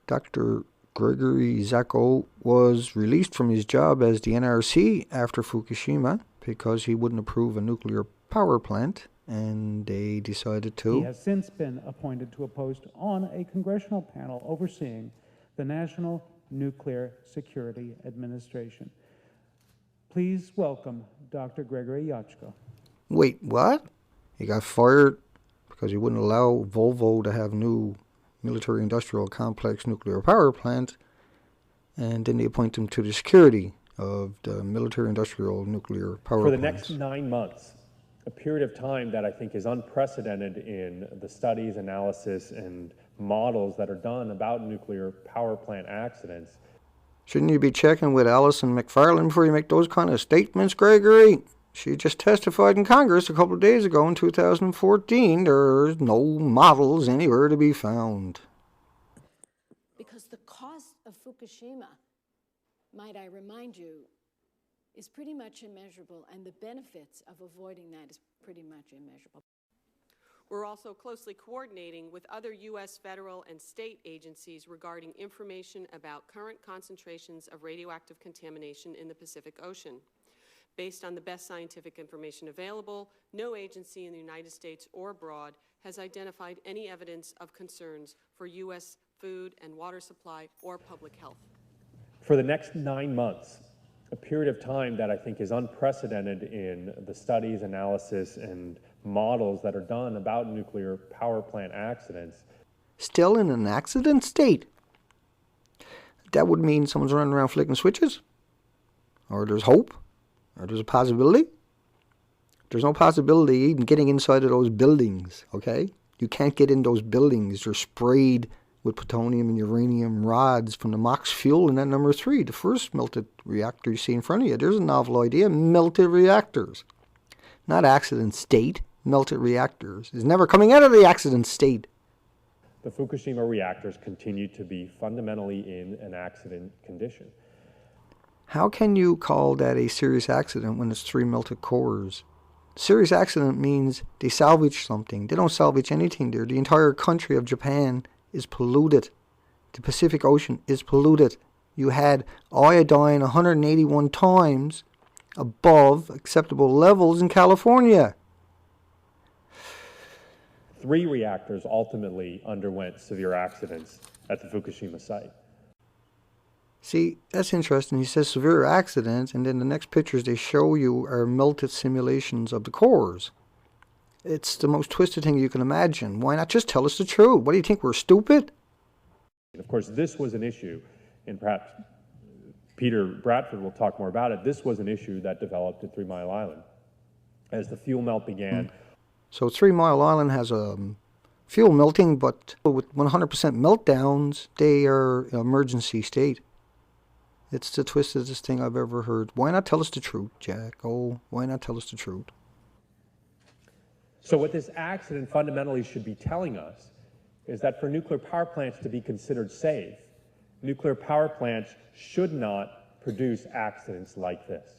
Dr. Gregory Jaczko was released from his job as the NRC after Fukushima because he wouldn't approve a nuclear power plant, and they decided to. He has since been appointed to a post on a congressional panel overseeing the National Nuclear Security Administration. Please welcome Dr. Gregory Jaczko. Wait, what? He got fired because he wouldn't allow Volvo to have new military-industrial complex nuclear power plant, and then they appoint him to the security of the military-industrial nuclear power for the plants. next 9 months, a period of time that I think is unprecedented in the studies, analysis, and models that are done about nuclear power plant accidents. Shouldn't you be checking with Alison McFarland before you make those kind of statements, Gregory? She just testified in Congress a couple of days ago in 2014. There's no models anywhere to be found. Because the cost of Fukushima, might I remind you, is pretty much immeasurable, and the benefits of avoiding that is pretty much immeasurable. We're also closely coordinating with other U.S. federal and state agencies regarding information about current concentrations of radioactive contamination in the Pacific Ocean. Based on the best scientific information available, no agency in the United States or abroad has identified any evidence of concerns for U.S. food and water supply or public health. For the next 9 months, a period of time that I think is unprecedented in the studies, analysis, and models that are done about nuclear power plant accidents. Still in an accident state? That would mean someone's running around flicking switches? Or there's hope? Or there's a possibility? There's no possibility even getting inside of those buildings, okay? You can't get in those buildings. They're sprayed with plutonium and uranium rods from the MOX fuel in that number 3, the first melted reactor you see in front of you. There's a novel idea, melted reactors. Not accident state, melted reactors. It's never coming out of the accident state. The Fukushima reactors continue to be fundamentally in an accident condition. How can you call that a serious accident when it's 3 melted cores? Serious accident means they salvage something. They don't salvage anything there. The entire country of Japan is polluted. The Pacific Ocean is polluted. You had iodine 181 times above acceptable levels in California. 3 reactors ultimately underwent severe accidents at the Fukushima site. See, that's interesting. He says severe accidents, and then the next pictures they show you are melted simulations of the cores. It's the most twisted thing you can imagine. Why not just tell us the truth? What do you think, we're stupid? Of course, this was an issue, and perhaps Peter Bradford will talk more about it. This was an issue that developed at 3 Mile Island. As the fuel melt began. So 3 Mile Island has a fuel melting, but with 100% meltdowns, they are emergency state. It's the twistedest thing I've ever heard. Why not tell us the truth, Jack? Oh, why not tell us the truth? So what this accident fundamentally should be telling us is that for nuclear power plants to be considered safe, nuclear power plants should not produce accidents like this.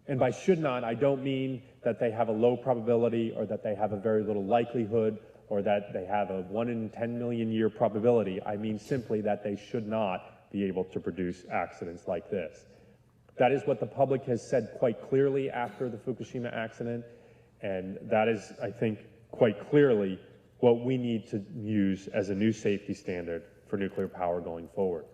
And by should not, I don't mean that they have a low probability or that they have a very little likelihood or that they have a 1 in 10 million year probability. I mean simply that they should not be able to produce accidents like this. That is what the public has said quite clearly after the Fukushima accident, and that is, I think, quite clearly what we need to use as a new safety standard for nuclear power going forward.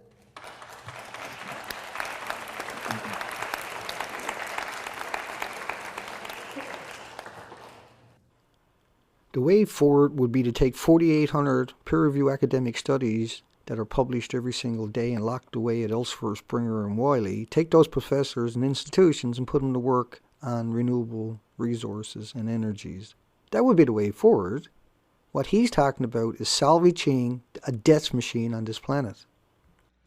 The way forward would be to take 4,800 peer-reviewed academic studies that are published every single day and locked away at Elsevier, Springer, and Wiley, take those professors and institutions and put them to work on renewable resources and energies. That would be the way forward. What he's talking about is salvaging a death machine on this planet.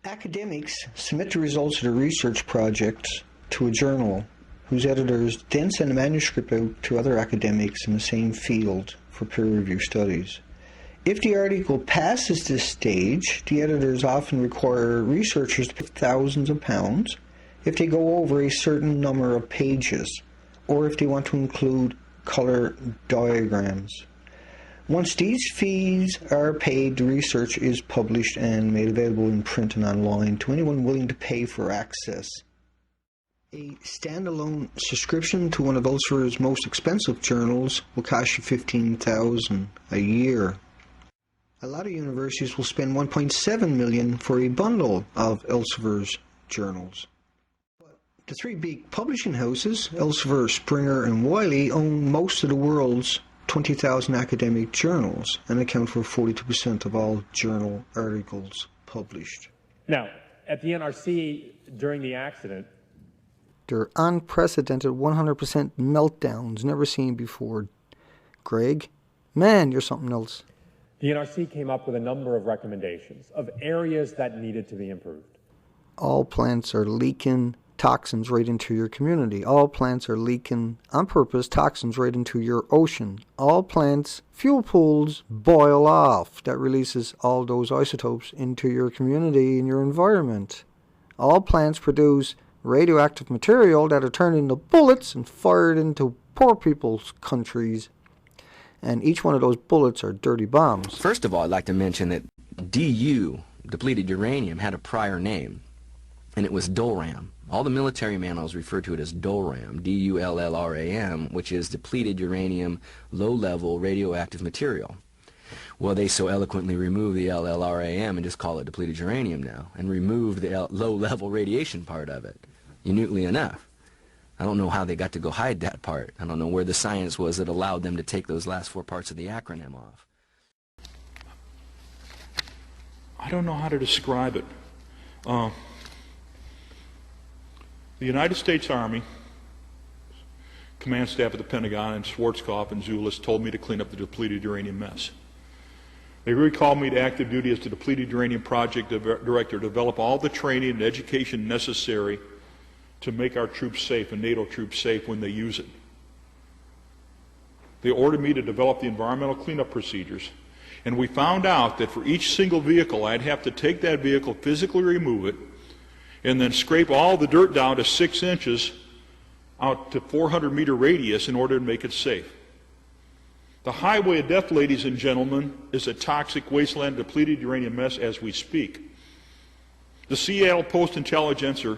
Academics submit the results of their research projects to a journal whose editors then send a manuscript out to other academics in the same field for peer review studies. If the article passes this stage, the editors often require researchers to pay thousands of pounds if they go over a certain number of pages, or if they want to include color diagrams. Once these fees are paid, the research is published and made available in print and online to anyone willing to pay for access. A standalone subscription to one of Elsewhere's most expensive journals will cost you $15,000 a year. A lot of universities will spend $1.7 million for a bundle of Elsewhere's journals. But the three big publishing houses, Elsevier, Springer, and Wiley, own most of the world's 20,000 academic journals and account for 42% of all journal articles published. Now, at the NRC during the accident, There are unprecedented 100% meltdowns never seen before. Greg, man, you're something else. the NRC came up with a number of recommendations of areas that needed to be improved. All plants are leaking toxins right into your community. All plants are leaking, on purpose, toxins right into your ocean. All plants, fuel pools boil off. That releases all those isotopes into your community and your environment. All plants produce radioactive material that are turned into bullets and fired into poor people's countries. And each one of those bullets are dirty bombs. First of all, I'd like to mention that DU, depleted uranium, had a prior name, and it was DOLRAM. All the military manuals refer to it as DOLRAM, D-U-L-L-R-A-M, which is depleted uranium, low-level radioactive material. Well, they so eloquently removed the LLRAM and just call it depleted uranium now, and removed the low-level radiation part of it, uniquely enough. I don't know how they got to go hide that part. I don't know where the science was that allowed them to take those last four parts of the acronym off. I don't know how to describe it. The United States Army, Command Staff at the Pentagon, and Schwarzkopf and Zulus told me to clean up the depleted uranium mess. They recalled me to active duty as the depleted uranium project director to develop all the training and education necessary to make our troops safe and NATO troops safe when they use it. They ordered me to develop the environmental cleanup procedures, and we found out that for each single vehicle, I'd have to take that vehicle, physically remove it, and then scrape all the dirt down to 6 inches out to 400-meter radius in order to make it safe. The highway of death, ladies and gentlemen, is a toxic wasteland depleted uranium mess as we speak. The Seattle Post-Intelligencer,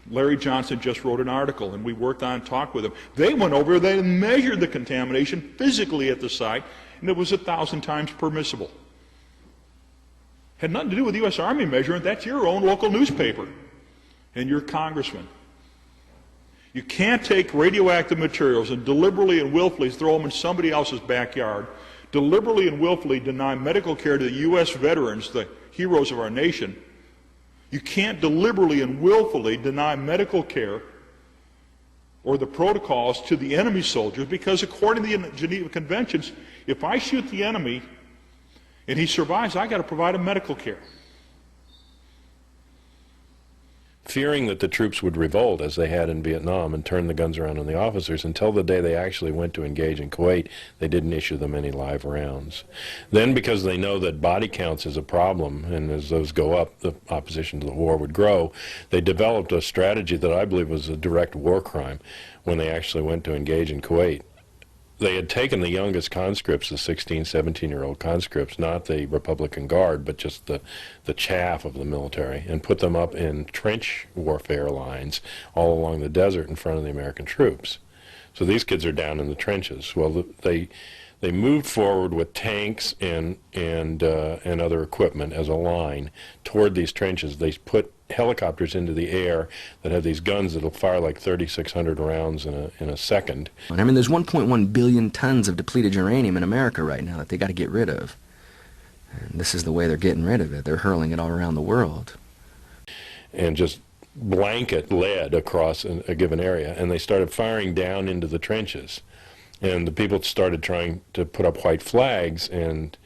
Larry Johnson, just wrote an article, and we worked on and talked with them. They went over there and measured the contamination physically at the site, and it was 1,000 times permissible. Had nothing to do with the U.S. Army measurement. That's your own local newspaper and your congressman. You can't take radioactive materials and deliberately and willfully throw them in somebody else's backyard, deliberately and willfully deny medical care to the U.S. veterans, the heroes of our nation. You can't deliberately and willfully deny medical care or the protocols to the enemy soldiers, because according to the Geneva Conventions, if I shoot the enemy and he survives, I got to provide him medical care. Fearing that the troops would revolt, as they had in Vietnam, and turn the guns around on the officers, until the day they actually went to engage in Kuwait, they didn't issue them any live rounds. Then, because they know that body counts is a problem, and as those go up, the opposition to the war would grow, they developed a strategy that I believe was a direct war crime when they actually went to engage in Kuwait. They had taken the youngest conscripts, the 16, 17-year-old conscripts, not the Republican Guard, but just the chaff of the military, and put them up in trench warfare lines all along the desert in front of the American troops. So these kids are down in the trenches. Well, they moved forward with tanks and other equipment as a line toward these trenches. They put helicopters into the air that have these guns that'll fire like 3,600 rounds in a second. I mean, there's 1.1 billion tons of depleted uranium in America right now that they got to get rid of. And this is the way they're getting rid of it. They're hurling it all around the world. And just blanket lead across a given area. And they started firing down into the trenches. And the people started trying to put up white flags, and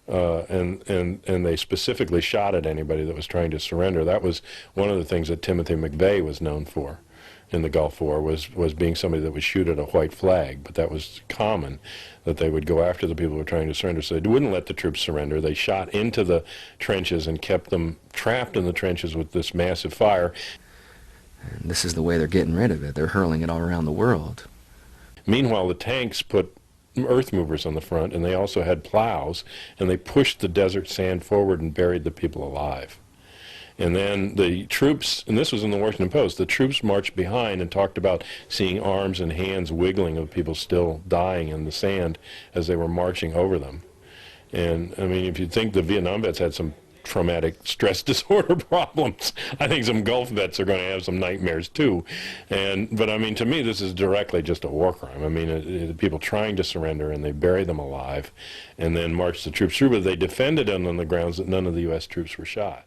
they specifically shot at anybody that was trying to surrender. That was one of the things that Timothy McVeigh was known for in the Gulf War, was being somebody that would shoot at a white flag. But that was common, that they would go after the people who were trying to surrender. So they wouldn't let the troops surrender. They shot into the trenches and kept them trapped in the trenches with this massive fire. And this is the way they're getting rid of it. They're hurling it all around the world. Meanwhile, the tanks put earth movers on the front, and they also had plows, and they pushed the desert sand forward and buried the people alive. And then the troops, and this was in the Washington Post, the troops marched behind and talked about seeing arms and hands wiggling of people still dying in the sand as they were marching over them. And, I mean, if you think the Vietnam vets had some traumatic stress disorder problems, I think some Gulf vets are going to have some nightmares too. But I mean, to me, this is directly just a war crime. I mean, people trying to surrender, and they bury them alive and then march the troops through, but they defended them on the grounds that none of the U.S. troops were shot.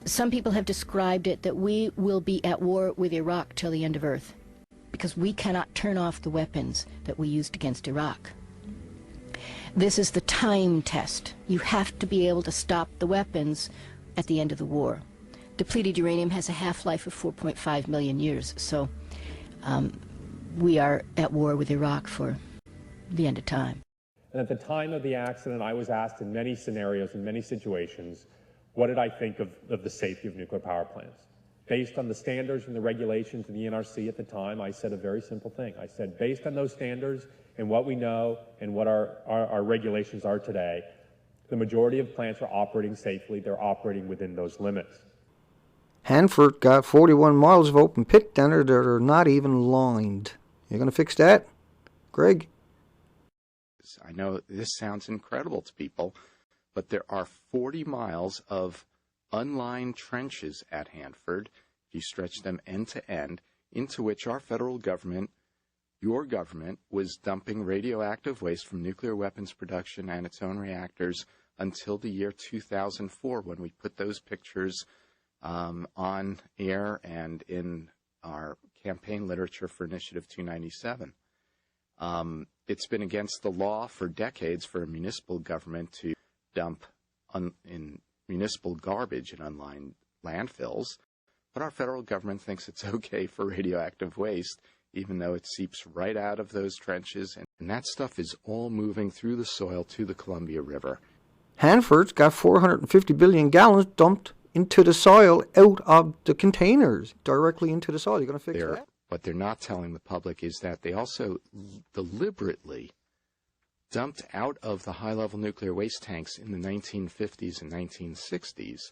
Some people have described it that we will be at war with Iraq till the end of Earth, because we cannot turn off the weapons that we used against Iraq. This is the time test. You have to be able to stop the weapons at the end of the war. Depleted uranium has a half-life of 4.5 million years, so we are at war with Iraq for the end of time. And at the time of the accident, I was asked in many scenarios, in many situations, what did I think of the safety of nuclear power plants? Based on the standards and the regulations of the NRC at the time, I said a very simple thing. I said, based on those standards and what we know and what our regulations are today, the majority of plants are operating safely. They're operating within those limits. Hanford got 41 miles of open pit down there that are not even lined. You going to fix that, Greg? I know this sounds incredible to people, but there are 40 miles of unlined trenches at Hanford, if you stretch them end to end, into which our federal government, your government, was dumping radioactive waste from nuclear weapons production and its own reactors until the year 2004, when we put those pictures on air and in our campaign literature for Initiative 297. It's been against the law for decades for a municipal government to dump in municipal garbage in unlined landfills, but our federal government thinks it's okay for radioactive waste, even though it seeps right out of those trenches, and that stuff is all moving through the soil to the Columbia River. Hanford's got 450 billion gallons dumped into the soil out of the containers, directly into the soil. You going to fix that? What they're not telling the public is that they also deliberately dumped out of the high-level nuclear waste tanks in the 1950s and 1960s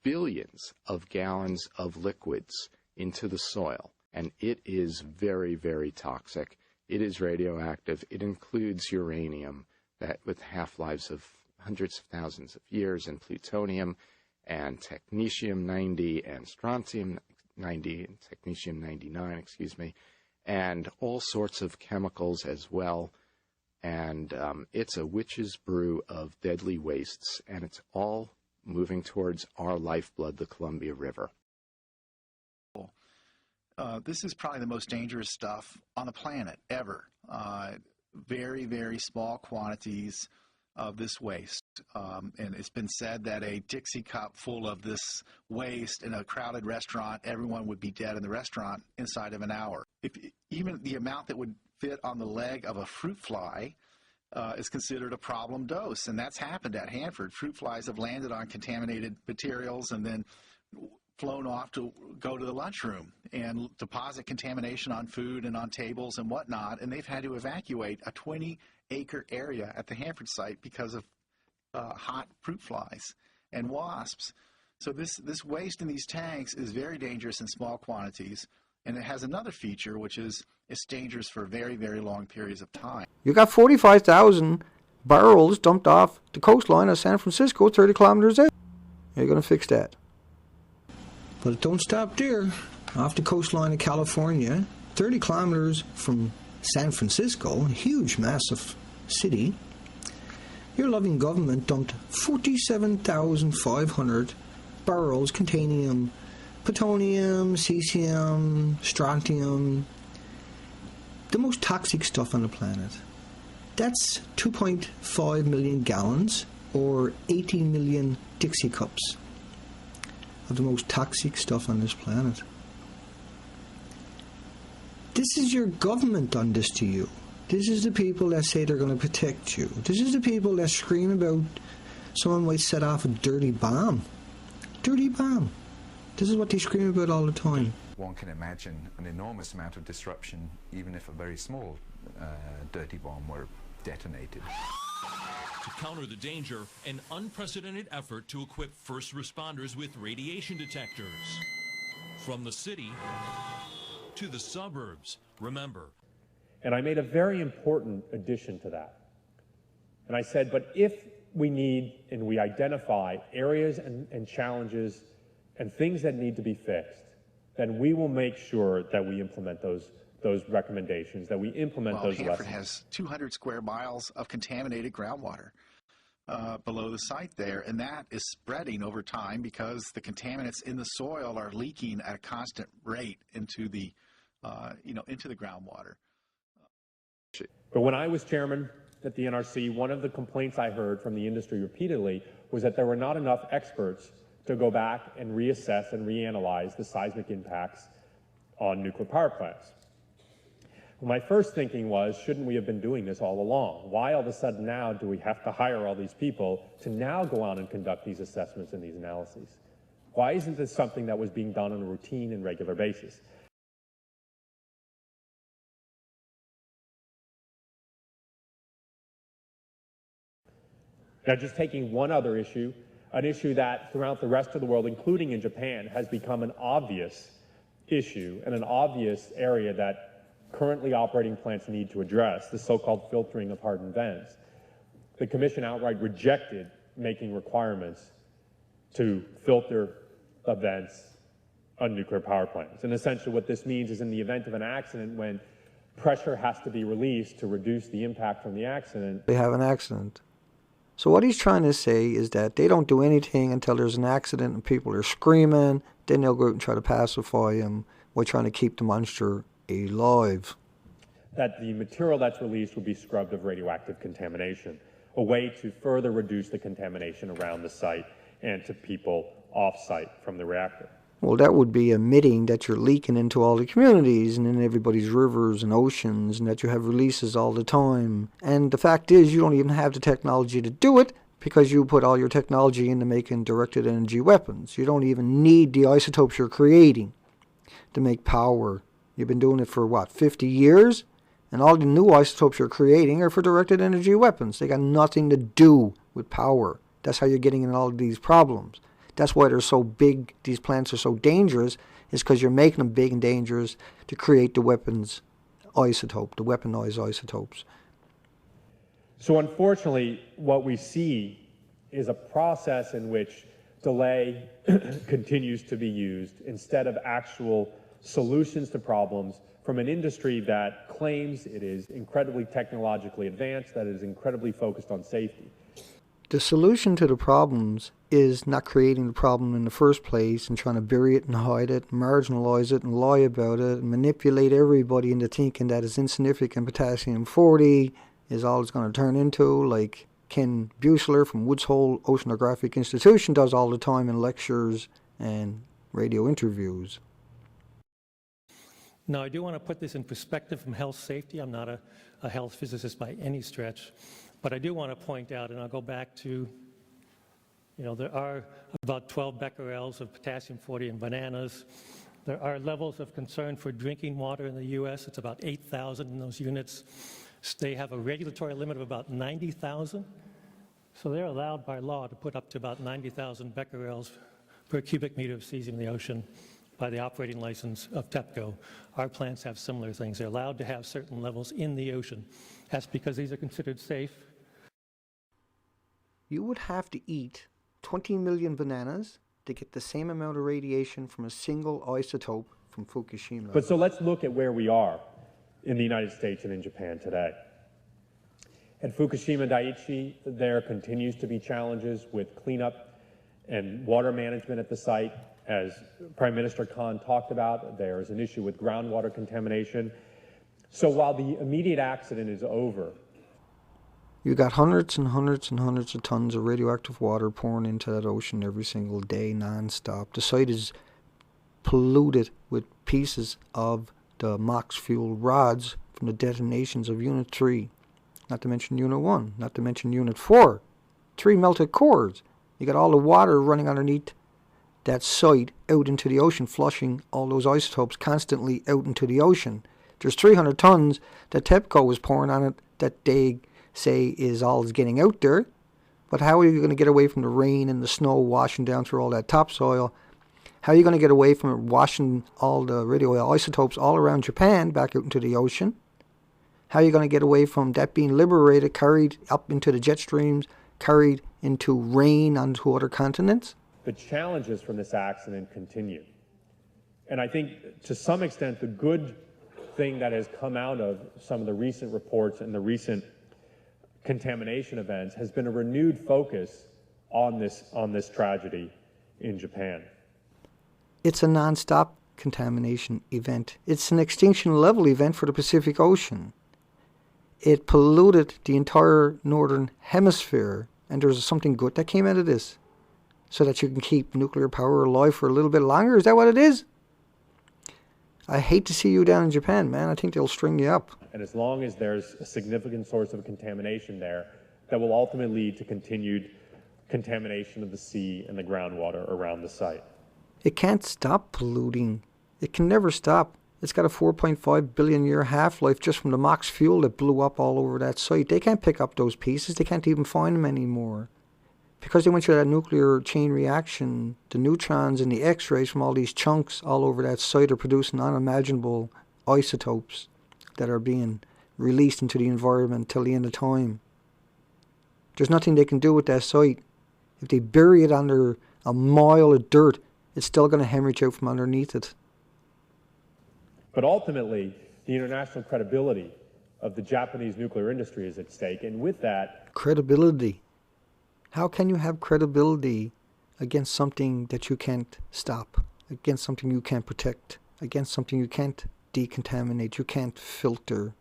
billions of gallons of liquids into the soil. And it is very, very toxic. It is radioactive. It includes uranium, that with half-lives of hundreds of thousands of years, and plutonium, and technetium-90, and strontium-90, and technetium-99, and all sorts of chemicals as well. And it's a witch's brew of deadly wastes, and it's all moving towards our lifeblood, the Columbia River. This is probably the most dangerous stuff on the planet ever. Very, very small quantities of this waste. And it's been said that a Dixie cup full of this waste in a crowded restaurant, everyone would be dead in the restaurant inside of an hour. Even the amount that would fit on the leg of a fruit fly is considered a problem dose, and that's happened at Hanford. Fruit flies have landed on contaminated materials and then flown off to go to the lunchroom and deposit contamination on food and on tables and whatnot, and they've had to evacuate a 20-acre area at the Hanford site because of hot fruit flies and wasps. So this waste in these tanks is very dangerous in small quantities, and it has another feature, which is it's dangerous for very, very long periods of time. You got 45,000 barrels dumped off the coastline of San Francisco, 30 kilometers out. You're going to fix that. But it don't stop there. Off the coastline of California, 30 kilometers from San Francisco, a huge, massive city, your loving government dumped 47,500 barrels containing plutonium, cesium, strontium, the most toxic stuff on the planet. That's 2.5 million gallons, or 80 million Dixie cups of the most toxic stuff on this planet. This is your government done this to you. This is the people that say they're going to protect you. This is the people that scream about someone might set off a dirty bomb. Dirty bomb. This is what they scream about all the time. One can imagine an enormous amount of disruption, even if a very small dirty bomb were detonated. To counter the danger, an unprecedented effort to equip first responders with radiation detectors. From the city to the suburbs, remember. And I made a very important addition to that. And I said, but if we need and we identify areas and challenges and things that need to be fixed, then we will make sure that we implement those recommendations, that we implement those Hanford lessons. has 200 square miles of contaminated groundwater below the site there, and that is spreading over time because the contaminants in the soil are leaking at a constant rate into the groundwater. But when I was chairman at the NRC, one of the complaints I heard from the industry repeatedly was that there were not enough experts to go back and reassess and reanalyze the seismic impacts on nuclear power plants. Well, my first thinking was, shouldn't we have been doing this all along? Why all of a sudden now do we have to hire all these people to now go out and conduct these assessments and these analyses? Why isn't this something that was being done on a routine and regular basis? Now, just taking one other issue, an issue that throughout the rest of the world, including in Japan, has become an obvious issue and an obvious area that currently operating plants need to address, the so-called filtering of hardened vents. The Commission outright rejected making requirements to filter the vents on nuclear power plants. And essentially what this means is in the event of an accident, when pressure has to be released to reduce the impact from the accident. They have an accident. So what he's trying to say is that they don't do anything until there's an accident and people are screaming, then they'll go out and try to pacify them while trying to keep the monster alive. That the material that's released would be scrubbed of radioactive contamination, a way to further reduce the contamination around the site and to people off-site from the reactor. Well, that would be admitting that you're leaking into all the communities and in everybody's rivers and oceans, and that you have releases all the time. And the fact is, you don't even have the technology to do it because you put all your technology into making directed energy weapons. You don't even need the isotopes you're creating to make power. You've been doing it for, 50 years? And all the new isotopes you're creating are for directed energy weapons. They got nothing to do with power. That's how you're getting in all of these problems. That's why they're so big, these plants are so dangerous, is because you're making them big and dangerous to create the weapons isotope, the weaponized isotopes. So unfortunately, what we see is a process in which delay continues to be used instead of actual solutions to problems from an industry that claims it is incredibly technologically advanced, that it is incredibly focused on safety. The solution to the problems is not creating the problem in the first place and trying to bury it and hide it, marginalize it and lie about it and manipulate everybody into thinking that it's insignificant potassium-40 is all it's going to turn into, like Ken Buechler from Woods Hole Oceanographic Institution does all the time in lectures and radio interviews. Now, I do want to put this in perspective from health safety. I'm not a health physicist by any stretch. But I do want to point out, and I'll go back to, there are about 12 becquerels of potassium-40 in bananas. There are levels of concern for drinking water in the U.S. It's about 8,000 in those units. They have a regulatory limit of about 90,000. So they're allowed by law to put up to about 90,000 becquerels per cubic meter of cesium in the ocean by the operating license of TEPCO. Our plants have similar things. They're allowed to have certain levels in the ocean. That's because these are considered safe. You would have to eat 20 million bananas to get the same amount of radiation from a single isotope from Fukushima. But so let's look at where we are in the United States and in Japan today. At Fukushima Daiichi, there continues to be challenges with cleanup and water management at the site. As Prime Minister Khan talked about, there is an issue with groundwater contamination. So while the immediate accident is over, you got hundreds and hundreds and hundreds of tons of radioactive water pouring into that ocean every single day, non-stop. The site is polluted with pieces of the MOX-fueled rods from the detonations of Unit 3. Not to mention Unit 1, not to mention Unit 4. 3 melted cores. You got all the water running underneath that site out into the ocean, flushing all those isotopes constantly out into the ocean. There's 300 tons that TEPCO was pouring on it that they say is all is getting out there. But how are you going to get away from the rain and the snow washing down through all that topsoil? How are you going to get away from it washing all the radioisotopes all around Japan back out into the ocean? How are you going to get away from that being liberated, carried up into the jet streams, carried into rain onto other continents? The challenges from this accident continue. And I think to some extent the good thing that has come out of some of the recent reports and the recent contamination events has been a renewed focus on this tragedy in Japan. It's a non-stop contamination event. It's an extinction level event for the Pacific Ocean. It polluted the entire northern hemisphere, and there's something good that came out of this, so that you can keep nuclear power alive for a little bit longer. Is that what it is? I hate to see you down in Japan, man. I think they'll string you up. And as long as there's a significant source of contamination there, that will ultimately lead to continued contamination of the sea and the groundwater around the site. It can't stop polluting. It can never stop. It's got a 4.5 billion year half-life just from the MOX fuel that blew up all over that site. They can't pick up those pieces. They can't even find them anymore. Because they went through that nuclear chain reaction, the neutrons and the X-rays from all these chunks all over that site are producing unimaginable isotopes that are being released into the environment till the end of time. There's nothing they can do with that site. If they bury it under a mile of dirt, it's still going to hemorrhage out from underneath it. But ultimately, the international credibility of the Japanese nuclear industry is at stake, and with that... Credibility. How can you have credibility against something that you can't stop, against something you can't protect, against something you can't decontaminate, you can't filter,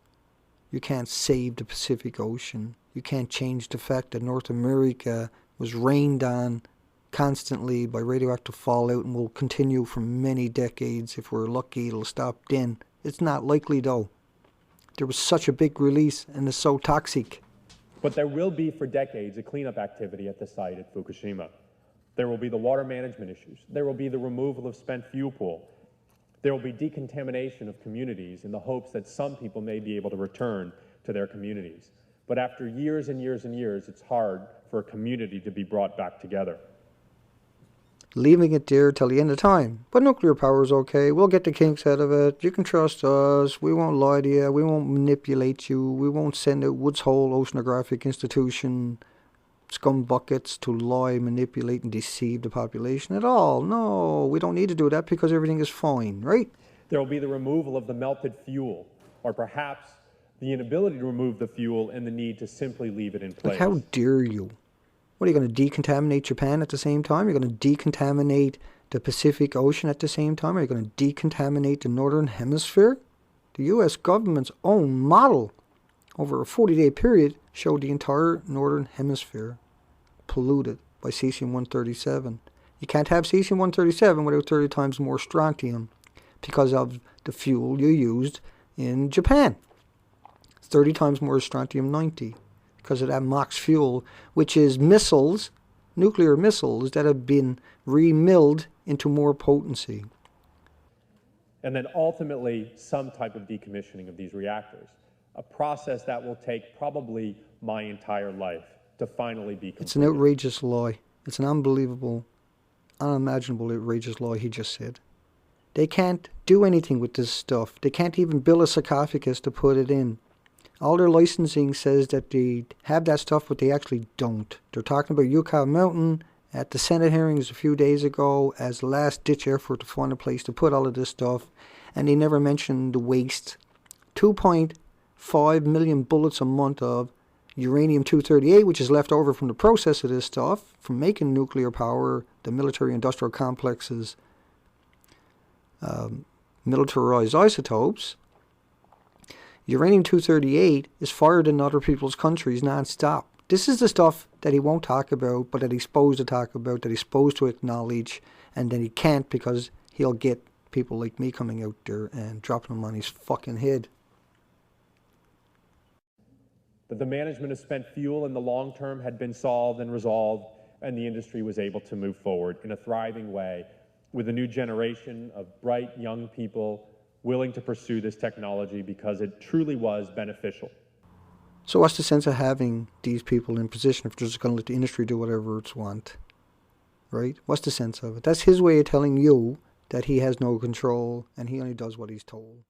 you can't save the Pacific Ocean, you can't change the fact that North America was rained on constantly by radioactive fallout and will continue for many decades. If we're lucky, it'll stop then. It's not likely though. There was such a big release and it's so toxic. But there will be for decades a cleanup activity at the site at Fukushima. There will be the water management issues. There will be the removal of spent fuel pool. There will be decontamination of communities in the hopes that some people may be able to return to their communities. But after years and years and years, it's hard for a community to be brought back together. Leaving it there till the end of time. But nuclear power is okay. We'll get the kinks out of it. You can trust us. We won't lie to you. We won't manipulate you. We won't send out Woods Hole Oceanographic Institution scum buckets to lie, manipulate, and deceive the population at all. No, we don't need to do that because everything is fine, right? There will be the removal of the melted fuel, or perhaps the inability to remove the fuel and the need to simply leave it in place. Like, how dare you? What, are you going to decontaminate Japan at the same time? You're going to decontaminate the Pacific Ocean at the same time? Are you going to decontaminate the Northern Hemisphere? The U.S. government's own model over a 40-day period showed the entire Northern Hemisphere polluted by cesium-137. You can't have cesium-137 without 30 times more strontium because of the fuel you used in Japan. It's 30 times more strontium-90. Because of that MOX fuel, which is missiles, nuclear missiles that have been remilled into more potency. And then ultimately some type of decommissioning of these reactors, a process that will take probably my entire life to finally be completed. It's an outrageous lie. It's an unbelievable, unimaginable outrageous lie he just said. They can't do anything with this stuff. They can't even build a sarcophagus to put it in. All their licensing says that they have that stuff, but they actually don't. They're talking about Yucca Mountain at the Senate hearings a few days ago as a last-ditch effort to find a place to put all of this stuff, and they never mentioned the waste. 2.5 million bullets a month of uranium-238, which is left over from the process of this stuff, from making nuclear power, the military-industrial complexes, militarized isotopes. Uranium-238 is fired in other people's countries non-stop. This is the stuff that he won't talk about, but that he's supposed to talk about, that he's supposed to acknowledge, and then he can't because he'll get people like me coming out there and dropping them on his fucking head. That the management of spent fuel in the long term had been solved and resolved, and the industry was able to move forward in a thriving way with a new generation of bright young people willing to pursue this technology because it truly was beneficial. So what's the sense of having these people in position if they're just going to let the industry do whatever it's want? Right? What's the sense of it? That's his way of telling you that he has no control and he only does what he's told.